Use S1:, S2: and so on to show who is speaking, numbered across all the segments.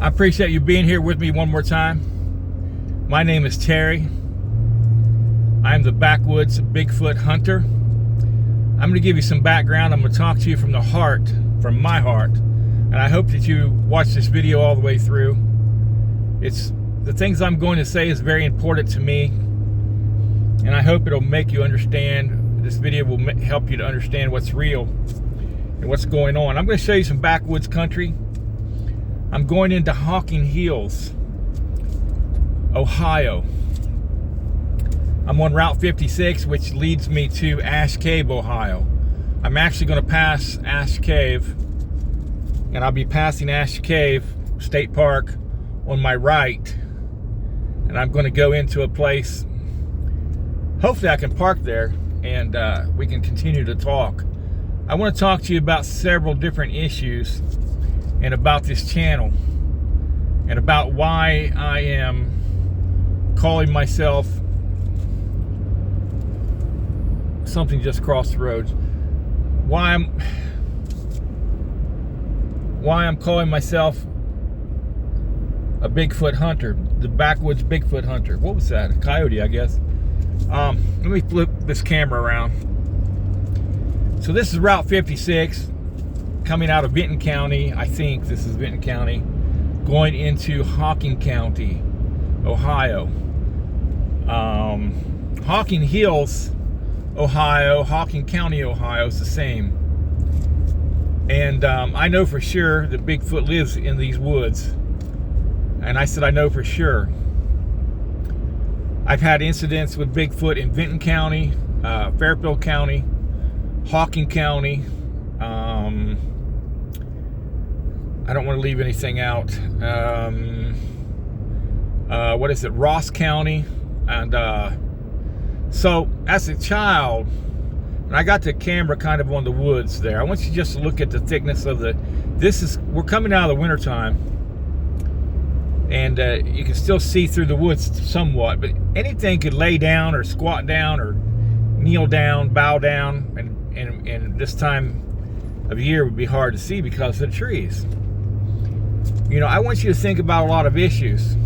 S1: I appreciate you being here with me one more time. My name is Terry. I'm the backwoods Bigfoot hunter. I'm going to give you some background. I'm going to talk to you from the heart, from my heart. And I hope that you watch this video all the way through. It's the things I'm going to say is very important to me. And I hope it'll make you understand. This video will help you to understand what's real and what's going on. I'm going to show you some backwoods country. I'm going into Hocking Hills, Ohio. I'm on Route 56, which leads me to Ash Cave, Ohio. I'm actually going to pass Ash Cave, and I'll be passing Ash Cave State Park on my right. And I'm going to go into a place, hopefully I can park there, and we can continue to talk. I want to talk to you about several different issues and about this channel and about why I am calling myself something just across the road. Why I'm calling myself a Bigfoot hunter, the backwoods Bigfoot hunter. What was that? A coyote, I guess. Let me flip this camera around. So this is Route 56. Coming out of Benton County, I think this is Benton County, going into Hocking County, Ohio. Hocking Hills, Ohio, Hocking County, Ohio is the same. And I know for sure that Bigfoot lives in these woods. And I said I know for sure. I've had incidents with Bigfoot in Benton County, Fairfield County, Hocking County. I don't want to leave anything out. What is it? Ross County. And so as a child, when I got the camera kind of on the woods there, I want you just to look at the thickness of we're coming out of the winter time, and you can still see through the woods somewhat, but anything could lay down or squat down or kneel down, bow down, and this time of year would be hard to see because of the trees. You know, I want you to think about a lot of issues.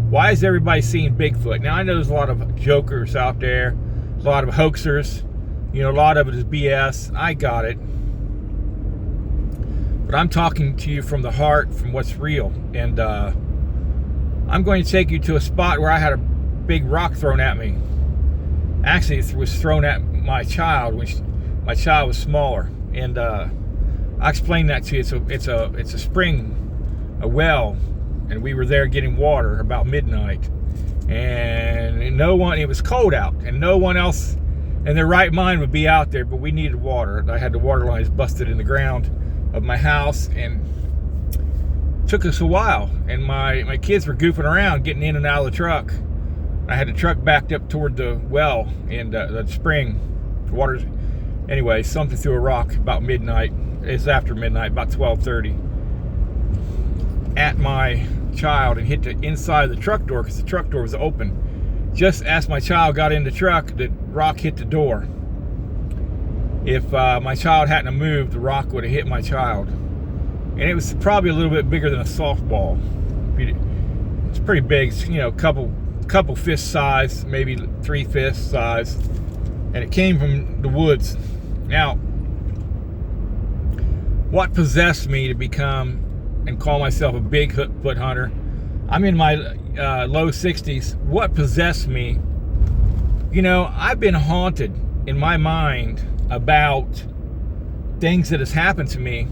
S1: Why is everybody seeing Bigfoot? Now, I know there's a lot of jokers out there, a lot of hoaxers. You know, a lot of it is BS. I got it. But I'm talking to you from the heart, from what's real. And I'm going to take you to a spot where I had a big rock thrown at me. Actually, it was thrown at my child when my child was smaller. And I explained that to you. It's a spring, a well, and we were there getting water about midnight. And it was cold out, and no one else in their right mind would be out there, but we needed water. I had the water lines busted in the ground of my house, and it took us a while. And my kids were goofing around, getting in and out of the truck. I had the truck backed up toward the well and the spring. The water's, anyway, something threw a rock about midnight. It's after midnight, about 12:30, at my child and hit the inside of the truck door because the truck door was open. Just as my child got in the truck, the rock hit the door. If my child hadn't moved, the rock would have hit my child. And it was probably a little bit bigger than a softball. It's pretty big, you know, couple fist size, maybe 3 fist size. And it came from the woods. Now, what possessed me to become and call myself a Bigfoot hunter? I'm in my low 60s. What possessed me? You know, I've been haunted in my mind about things that has happened to me.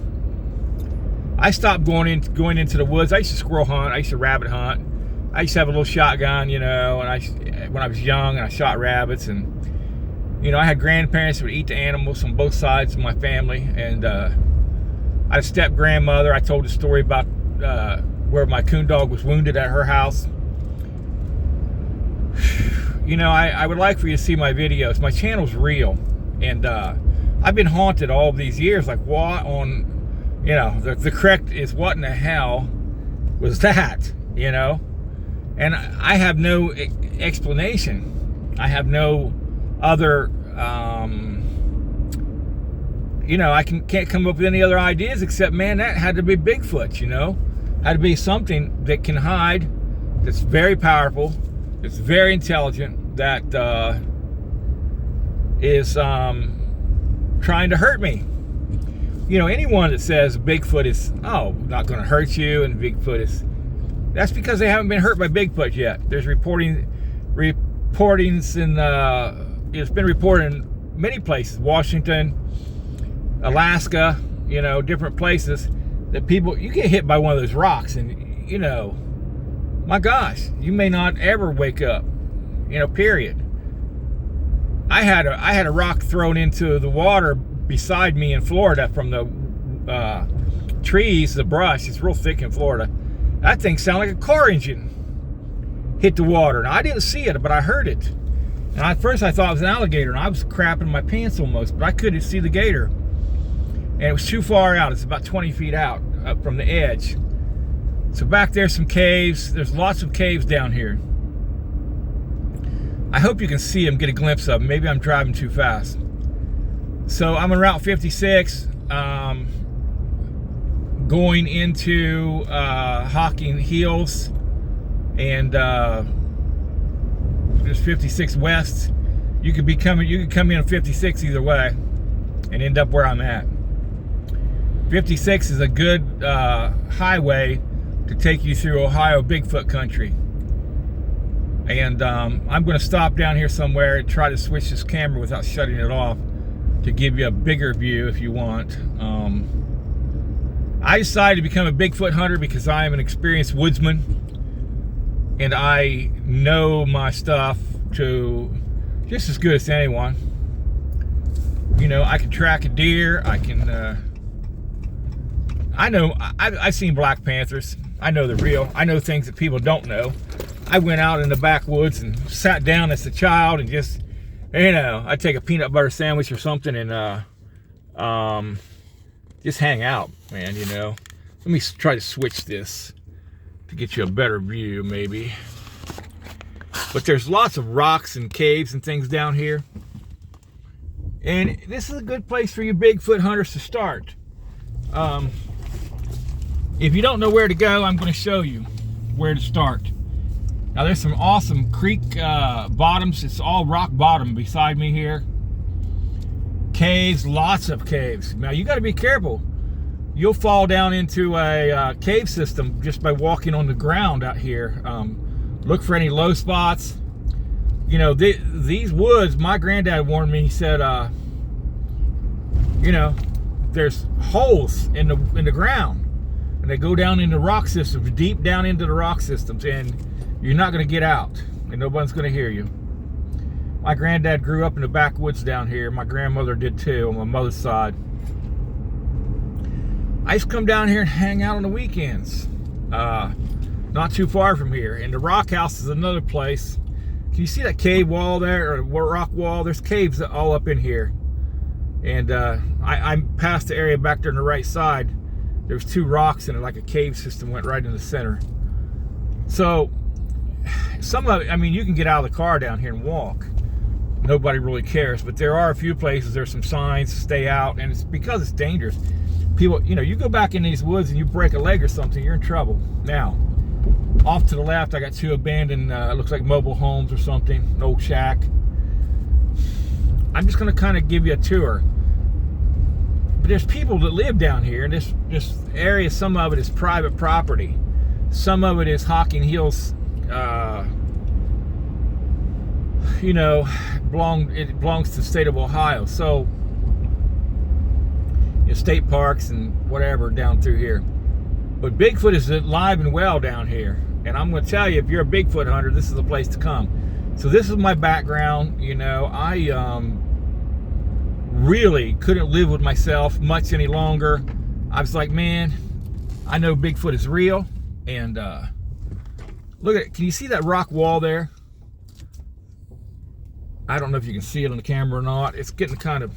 S1: I stopped going into the woods. I used to squirrel hunt. I used to rabbit hunt. I used to have a little shotgun, you know, and when I was young, and I shot rabbits. And you know, I had grandparents who would eat the animals on both sides of my family. And I had a step grandmother. I told a story about where my coon dog was wounded at her house. You know, I would like for you to see my videos. My channel's real, and I've been haunted all of these years. Like, what on, you know, the correct is, what in the hell was that, you know? And I have no explanation. I have no other, you know, I can't come up with any other ideas except, man, that had to be Bigfoot, you know? had to be something that can hide, that's very powerful, that's very intelligent, that is trying to hurt me. You know, anyone that says Bigfoot is, not going to hurt you, and Bigfoot is, that's because they haven't been hurt by Bigfoot yet. There's reportings in, it's been reported in many places, Washington, Alaska, you know, different places, that people, you get hit by one of those rocks and, you know, my gosh, you may not ever wake up, you know, period. I had a rock thrown into the water beside me in Florida from the trees, the brush. It's real thick in Florida. That thing sounded like a car engine hit the water. Now, I didn't see it, but I heard it. And at first I thought it was an alligator, and I was crapping my pants almost, but I couldn't see the gator. And it was too far out. It's about 20 feet out up from the edge. So back there's some caves. There's lots of caves down here. I hope you can see them, get a glimpse of them. Maybe I'm driving too fast. So I'm on Route 56, going into Hocking Hills, and there's 56 West. You could come in on 56 either way, and end up where I'm at. 56 is a good highway to take you through Ohio Bigfoot country. And I'm going to stop down here somewhere and try to switch this camera without shutting it off to give you a bigger view if you want. I decided to become a Bigfoot hunter because I am an experienced woodsman, and I know my stuff to just as good as anyone. You know, I can track a deer. I can. I know. I've seen black panthers. I know they're real. I know things that people don't know. I went out in the backwoods and sat down as a child and just, you know, I'd take a peanut butter sandwich or something and just hang out, man, you know. Let me try to switch this to get you a better view, maybe. But there's lots of rocks and caves and things down here. And this is a good place for you Bigfoot hunters to start. If you don't know where to go, I'm going to show you where to start. Now there's some awesome creek bottoms. It's all rock bottom beside me here. Caves, lots of caves. Now you got to be careful. You'll fall down into a cave system just by walking on the ground out here. Look for any low spots. You know, these woods, my granddad warned me, he said, you know, there's holes in the ground. And they go down into rock systems, deep down into the rock systems, and you're not going to get out, and nobody's going to hear you. My granddad grew up in the backwoods down here. My grandmother did too, on my mother's side. I used to come down here and hang out on the weekends. Not too far from here. And the rock house is another place. Can you see that cave wall there, or rock wall? There's caves all up in here. And I'm past the area back there on the right side. There's two rocks in it, like a cave system went right in the center. So some of it, I mean, you can get out of the car down here and walk. Nobody really cares, but there are a few places, there's some signs, stay out, and it's because it's dangerous. People, you know, you go back in these woods and you break a leg or something, you're in trouble. Now, off to the left, I got two abandoned, it looks like mobile homes or something, an old shack. I'm just gonna kind of give you a tour. But there's people that live down here, and this area, some of it is private property. Some of it is Hocking Hills, you know, it belongs to the state of Ohio. So, you know, state parks and whatever down through here. But Bigfoot is alive and well down here. And I'm going to tell you, if you're a Bigfoot hunter, this is the place to come. So this is my background. You know, I really couldn't live with myself much any longer. I was like, man, I know Bigfoot is real. And look at it. Can you see that rock wall there? I don't know if you can see it on the camera or not. It's getting kind of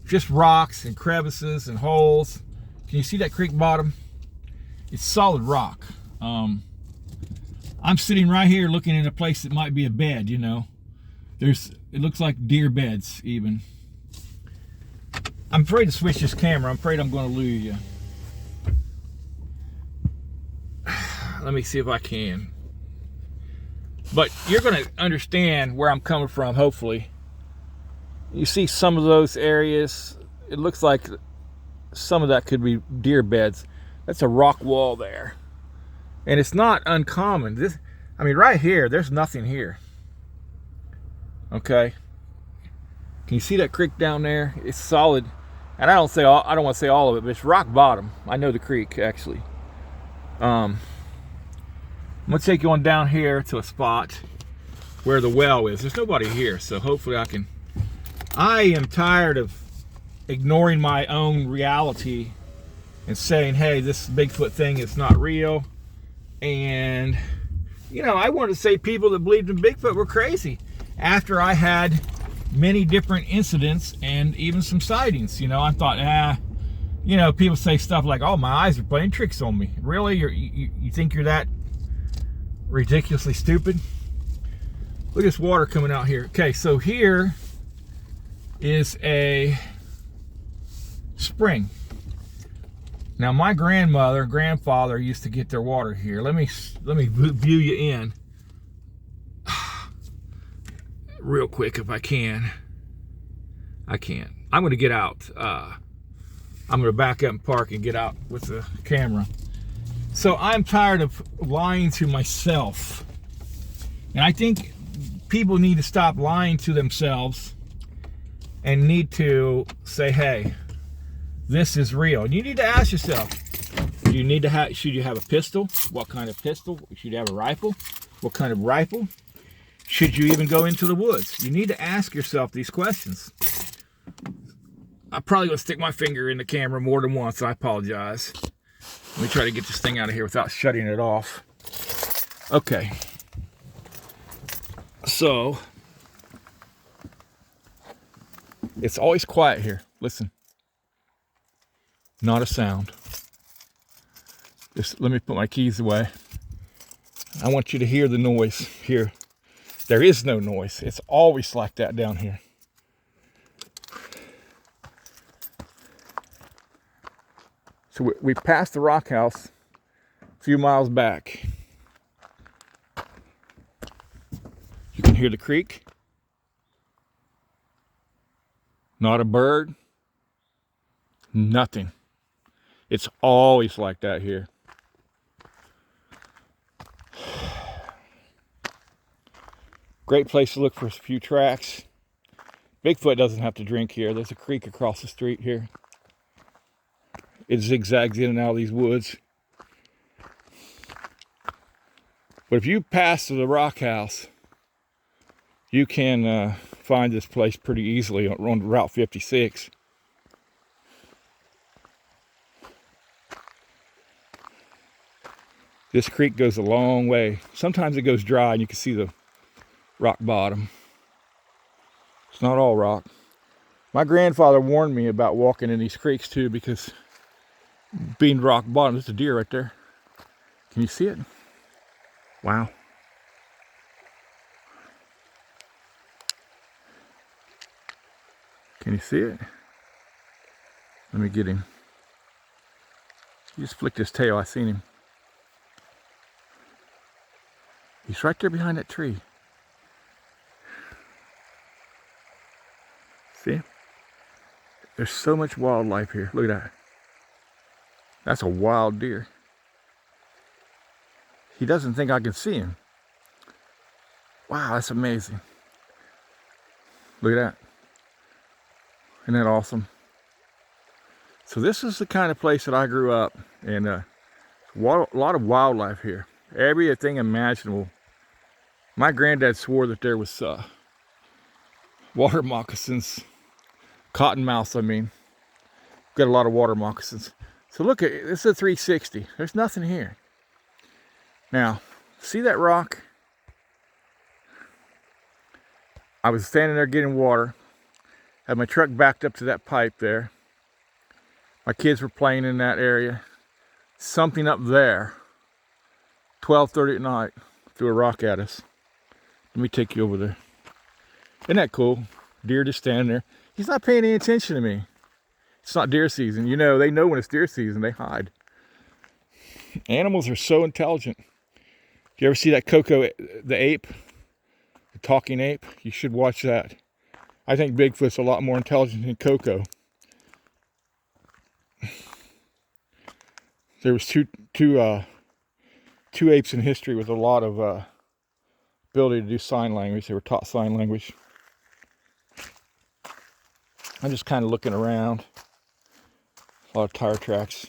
S1: just rocks and crevices and holes. Can you see that creek bottom? It's solid rock. I'm sitting right here looking at a place that might be a bed, you know. It looks like deer beds even. I'm afraid to switch this camera. I'm afraid I'm going to lose you. Let me see if I can. But you're going to understand where I'm coming from, hopefully. You see some of those areas. It looks like some of that could be deer beds. That's a rock wall there. And it's not uncommon. I mean, right here, there's nothing here. Okay. Can you see that creek down there? It's solid. And I don't want to say all of it, but it's rock bottom. I know the creek, actually. I'm going to take you on down here to a spot where the well is. There's nobody here, so hopefully I am tired of ignoring my own reality and saying, hey, this Bigfoot thing is not real. And, you know, I wanted to say people that believed in Bigfoot were crazy after I had many different incidents and even some sightings. You know, I thought, you know, people say stuff like, oh, my eyes are playing tricks on me. Really? You think you're that ridiculously stupid? Look at this water coming out here. Okay, so here is a spring. Now my grandfather used to get their water here. Let me view you in real quick if I can. I can't. I'm going to get out. I'm going to back up and park and get out with the camera. So I'm tired of lying to myself. And I think people need to stop lying to themselves and need to say, hey, this is real. And you need to ask yourself, should you have a pistol? What kind of pistol? Should you have a rifle? What kind of rifle? Should you even go into the woods? You need to ask yourself these questions. I'm probably going to stick my finger in the camera more than once. I apologize. Let me try to get this thing out of here without shutting it off. Okay. So, it's always quiet here. Listen. Not a sound. Just let me put my keys away. I want you to hear the noise here. There is no noise. It's always like that down here. So we passed the rock house a few miles back. You can hear the creek. Not a bird. Nothing. It's always like that here. Great place to look for a few tracks. Bigfoot doesn't have to drink here. There's a creek across the street here. It zigzags in and out of these woods. But if you pass to the rock house, you can find this place pretty easily on Route 56. This creek goes a long way. Sometimes it goes dry and you can see the rock bottom. It's not all rock. My grandfather warned me about walking in these creeks too, because being rock bottom, there's a deer right there. Can you see it? Wow. Can you see it? Let me get him. He just flicked his tail. I seen him. He's right there behind that tree. See? There's so much wildlife here. Look at that. That's a wild deer. He doesn't think I can see him. Wow, that's amazing. Look at that. Isn't that awesome? So this is the kind of place that I grew up, and a lot of wildlife here. Everything imaginable. My granddad swore that there was water moccasins, cottonmouths, I mean. Got a lot of water moccasins. So look at this is a 360. There's nothing here. Now, see that rock? I was standing there getting water. Had my truck backed up to that pipe there. My kids were playing in that area. Something up there, 12:30 at night, threw a rock at us. Let me take you over there. Isn't that cool? Deer just standing there. He's not paying any attention to me. It's not deer season. You know, they know when it's deer season. They hide. Animals are so intelligent. Do you ever see that Coco the ape? The talking ape? You should watch that. I think Bigfoot's a lot more intelligent than Coco. There was two apes in history with a lot of ability to do sign language. They were taught sign language. I'm just kind of looking around. A lot of tire tracks.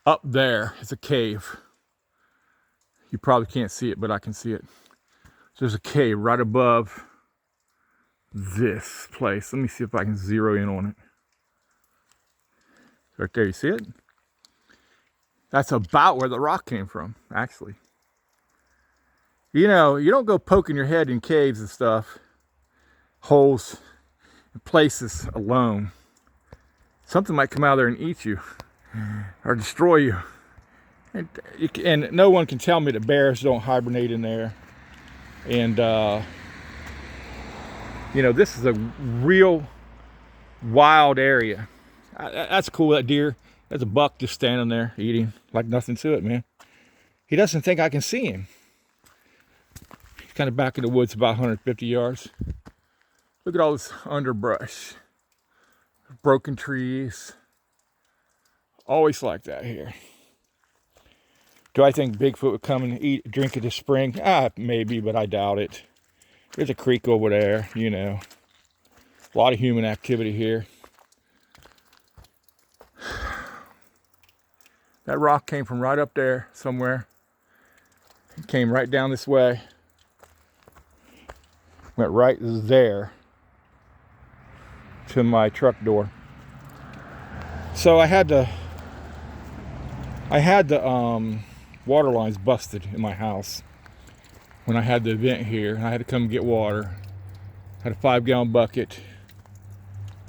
S1: Up there is a cave. You probably can't see it, but I can see it. So there's a cave right above this place. Let me see if I can zero in on it. Right there, you see it? That's about where the rock came from, actually. You know, you don't go poking your head in caves and stuff, holes, and places alone. Something might come out of there and eat you or destroy you. And no one can tell me that bears don't hibernate in there. And, you know, this is a real wild area. That's cool, that deer. There's a buck just standing there eating like nothing to it, man. He doesn't think I can see him. He's kind of back in the woods about 150 yards. Look at all this underbrush. Broken trees. Always like that here. Do I think Bigfoot would come and drink at the spring? Maybe, but I doubt it. There's a creek over there, you know. A lot of human activity here. That rock came from right up there somewhere. It came right down this way. Went right there to my truck door. So I had the water lines busted in my house when I had the event here. I had to come get water. I had a 5-gallon bucket.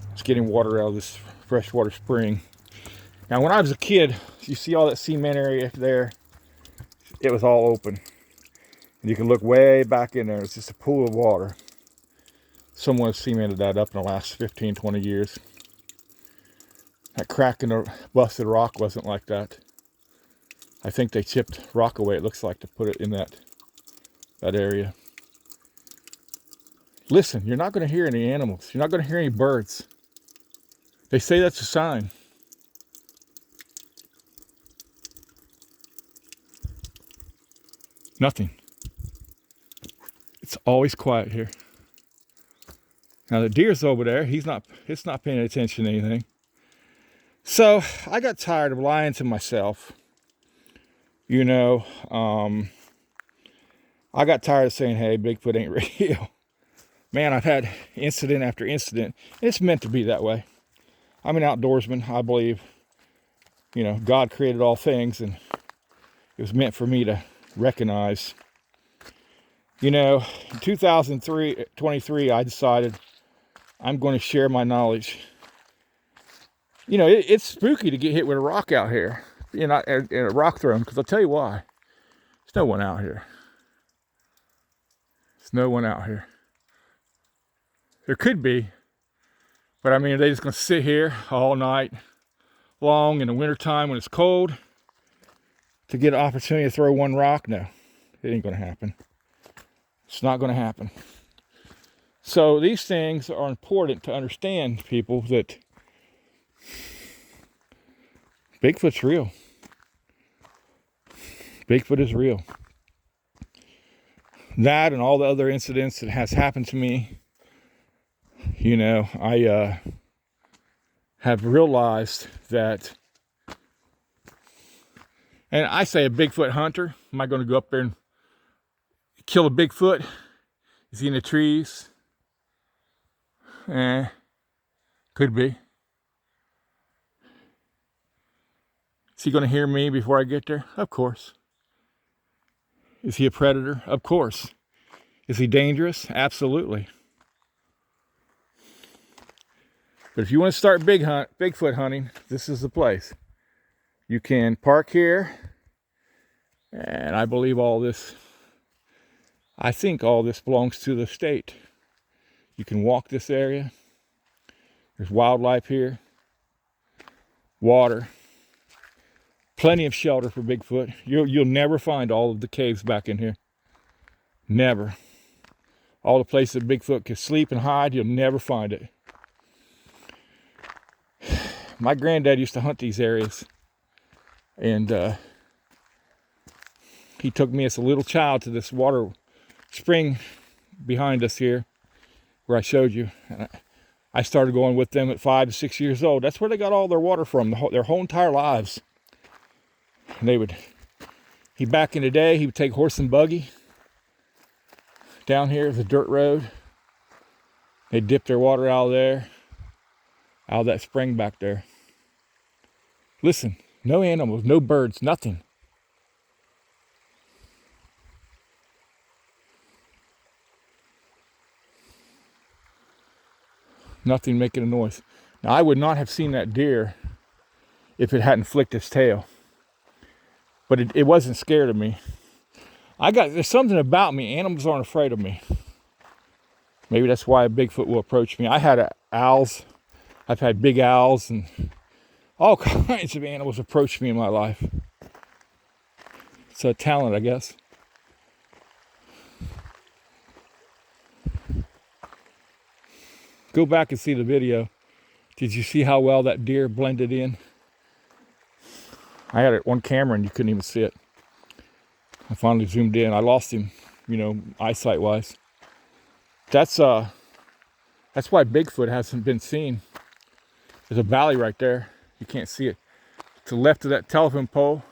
S1: I was getting water out of this freshwater spring. Now, when I was a kid, you see all that cement area there? It was all open. And you can look way back in there. It's just a pool of water. Someone has cemented that up in the last 15, 20 years. That crack in the busted rock wasn't like that. I think they chipped rock away, it looks like, to put it in that area. Listen, you're not going to hear any animals. You're not going to hear any birds. They say that's a sign. Nothing. It's always quiet here. Now the deer's over there. It's not paying attention to anything. So I got tired of lying to myself. You know, I got tired of saying, hey, Bigfoot ain't real. Man, I've had incident after incident. And it's meant to be that way. I'm an outdoorsman. I believe, you know, God created all things, and it was meant for me to recognize. You know, in 2023, I decided I'm going to share my knowledge. You know, it's spooky to get hit with a rock out here, you know, in a rock throwing, because I'll tell you why. There's no one out here. There's no one out here. There could be, but I mean, are they just going to sit here all night long in the wintertime when it's cold to get an opportunity to throw one rock? No, it ain't going to happen. It's not going to happen. So these things are important to understand, people, that Bigfoot's real. Bigfoot is real. That and all the other incidents that has happened to me, you know, I have realized that, and I say a Bigfoot hunter. Am I going to go up there and kill a Bigfoot? Is he in the trees? Could be. Is he going to hear me before I get there? Of course. Is he a predator? Of course. Is he dangerous? Absolutely. But if you want to start Bigfoot hunting, this is the place. You can park here, and I believe I think all this belongs to the state. You can walk this area. There's wildlife here, water, Plenty of shelter for Bigfoot. You'll never find all of the caves back in here. Never. All the places that Bigfoot can sleep and hide, you'll never find it. My granddad used to hunt these areas. And he took me as a little child to this water spring behind us here, where I showed you. And I started going with them at 5 to 6 years old. That's where they got all their water from, their whole entire lives. And back in the day, he would take horse and buggy down here, the dirt road. They'd dip their water out of there, out of that spring back there. Listen, no animals, no birds, nothing. Nothing making a noise. Now, I would not have seen that deer if it hadn't flicked its tail. But it wasn't scared of me. There's something about me. Animals aren't afraid of me. Maybe that's why a Bigfoot will approach me. I had owls. I've had big owls and all kinds of animals approach me in my life. It's a talent, I guess. Go back and see the video. Did you see how well that deer blended in? I had it on camera and you couldn't even see it. I finally zoomed in. I lost him, eyesight wise. That's why Bigfoot hasn't been seen. There's a valley right there. You can't see it. To the left of that telephone pole,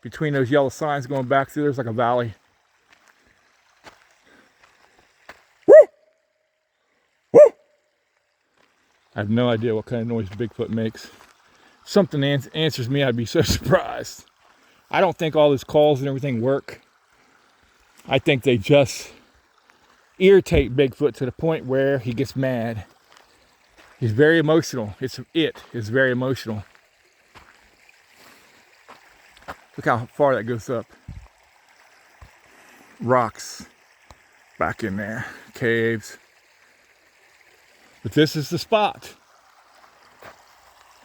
S1: between those yellow signs going back through, there's like a valley. Woo! Woo! I have no idea what kind of noise Bigfoot makes. If something answers me, I'd be so surprised. I don't think all his calls and everything work. I think they just irritate Bigfoot to the point where he gets mad. He's very emotional. It is very emotional. Look how far that goes up. Rocks back in there. Caves. But this is the spot.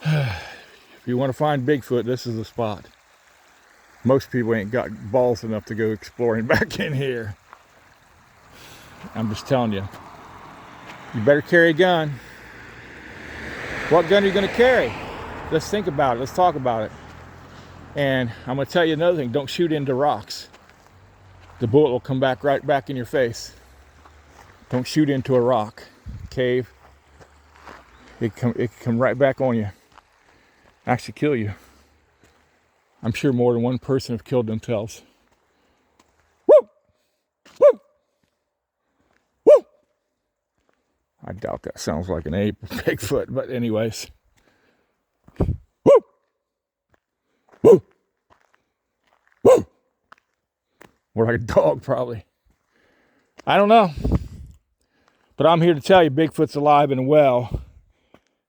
S1: If you want to find Bigfoot, this is the spot. Most people ain't got balls enough to go exploring back in here. I'm just telling you. You better carry a gun. What gun are you going to carry? Let's think about it. Let's talk about it. And I'm going to tell you another thing. Don't shoot into rocks. The bullet will come back right back in your face. Don't shoot into a rock. Cave. It can come right back on you. Actually kill you. I'm sure more than one person have killed themselves. Woo! Woo! Woo! I doubt that sounds like an ape or Bigfoot, but anyways. Woo! Woo! Woo! More like a dog, probably. I don't know. But I'm here to tell you Bigfoot's alive and well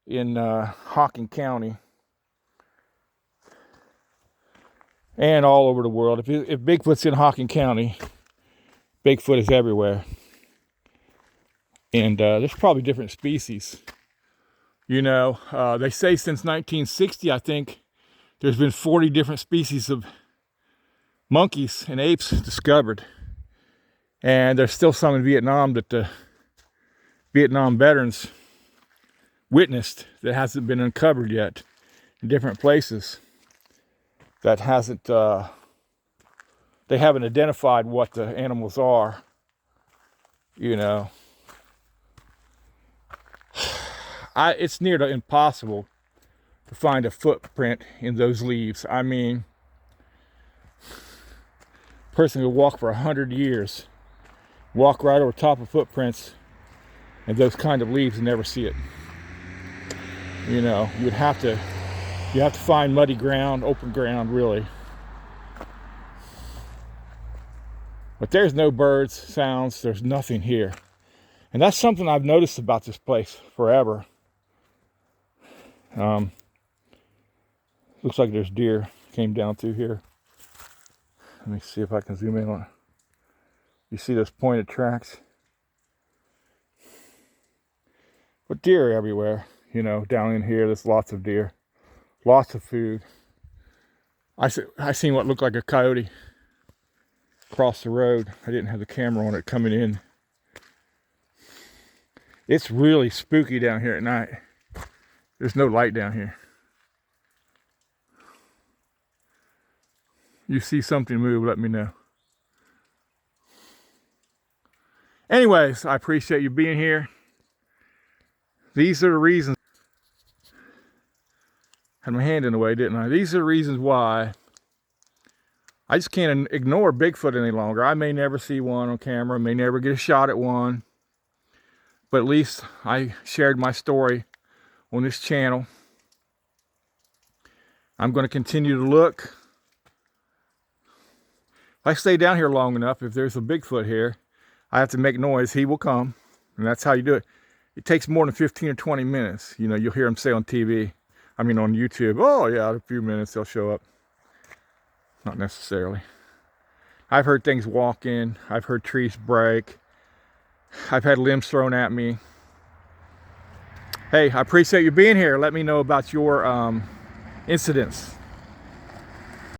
S1: in Hocking County. And all over the world. If Bigfoot's in Hocking County, Bigfoot is everywhere. And there's probably different species. They say since 1960, I think, there's been 40 different species of monkeys and apes discovered. And there's still some in Vietnam that the Vietnam veterans witnessed that hasn't been uncovered yet in different places. That hasn't, they haven't identified what the animals are, It's near to impossible to find a footprint in those leaves. I mean, a person could walk for 100 years, walk right over top of footprints and those kind of leaves and never see it. You have to find muddy ground, open ground, really. But there's no birds, sounds, there's nothing here. And that's something I've noticed about this place forever. Looks like there's deer came down through here. Let me see if I can zoom in on it. You see those pointed tracks? But deer are everywhere, down in here, there's lots of deer. Lots of food. I seen what looked like a coyote cross the road. I didn't have the camera on it coming in. It's really spooky down here at night. There's no light down here. You see something move, let me know. Anyways, I appreciate you being here. These are the reasons. Had my hand in the way, didn't I? These are the reasons why I just can't ignore Bigfoot any longer. I may never see one on camera, may never get a shot at one, but at least I shared my story on this channel. I'm going to continue to look. If I stay down here long enough, if there's a Bigfoot here, I have to make noise, he will come. And that's how you do it. It takes more than 15 or 20 minutes. You know, you'll hear him say on TV, I mean on YouTube, oh yeah, in a few minutes they'll show up. Not necessarily. I've heard things walk in. I've heard trees break. I've had limbs thrown at me. Hey, I appreciate you being here. Let me know about your incidents.